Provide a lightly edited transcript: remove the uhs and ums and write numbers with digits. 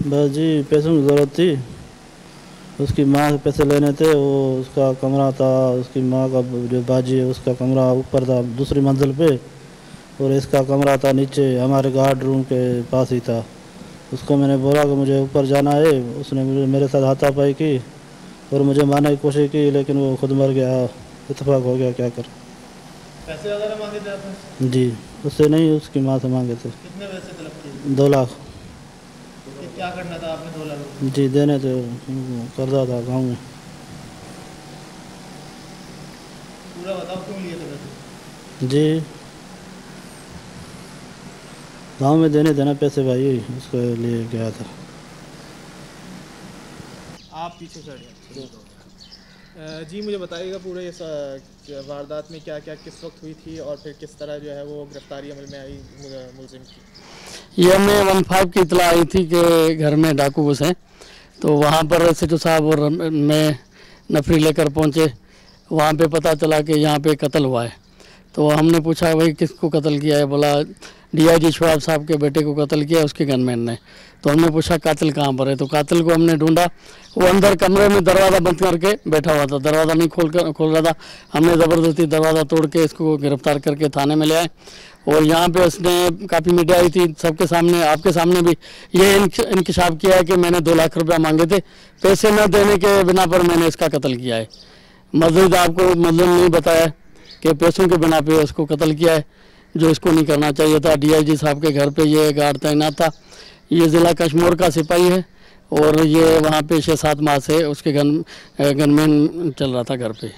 बस जी पैसों की ज़रूरत थी। उसकी माँ से पैसे लेने थे। वो उसका कमरा था, उसकी माँ का जो बाजी है उसका कमरा ऊपर था दूसरी मंजिल पे, और इसका कमरा था नीचे हमारे गार्ड रूम के पास ही था। उसको मैंने बोला कि मुझे ऊपर जाना है, उसने मुझे मेरे साथ हाथापाई की और मुझे मारने की कोशिश की, लेकिन वो खुद मर गया। इत्तेफाक हो गया, क्या कर। पैसे वगैरह मांगे थे आपने? जी, उससे नहीं, उसकी माँ से मांगे थे। कितने पैसे तलब किए? 2 लाख। क्या करना था आपने 2 लाख रुपए? जी देने थे, कर्जा था गाँव में। पूरा बताओ क्यों लिए थे पैसे? जी गाँव में देने थे ना पैसे भाई, उसके लिए गया था। आप पीछे चढ़ गए। जी मुझे बताइएगा पूरे इस वारदात में क्या क्या किस वक्त हुई थी और फिर किस तरह जो है वो गिरफ्तारी अमल में आई मुलजिम की। ये हमें 15 की इतला आई थी कि घर में डाकू घुसे, तो वहाँ पर सेठू साहब और मैं नफरी लेकर पहुँचे। वहाँ पे पता चला कि यहाँ पे कत्ल हुआ है। तो हमने पूछा भाई किसको कत्ल किया है, बोला डीआईजी शोएब साहब के बेटे को कत्ल किया उसके गनमैन ने। तो हमने पूछा कातिल कहाँ पर है, तो कातिल को हमने ढूंढा। वो अंदर कमरे में दरवाज़ा बंद करके बैठा हुआ था, दरवाज़ा नहीं खोल रहा था। हमने ज़बरदस्ती दरवाज़ा तोड़ के इसको गिरफ्तार करके थाने में ले आए। और यहाँ पे उसने काफ़ी मीडिया आई थी, सबके सामने आपके सामने भी ये इंकशाफ किया है कि मैंने 2 लाख रुपया मांगे थे, पैसे न देने के बिना पर मैंने इसका कत्ल किया है। मज़ीद आपको मतलब नहीं बताया कि पैसों के बिना पे उसको कत्ल किया है, जो इसको नहीं करना चाहिए था। डीआईजी साहब के घर पे ये गार्ड तैनात था। ये ज़िला कश्मीर का सिपाही है और ये वहाँ पे 6-7 माह से उसके गनमैन चल रहा था घर पे।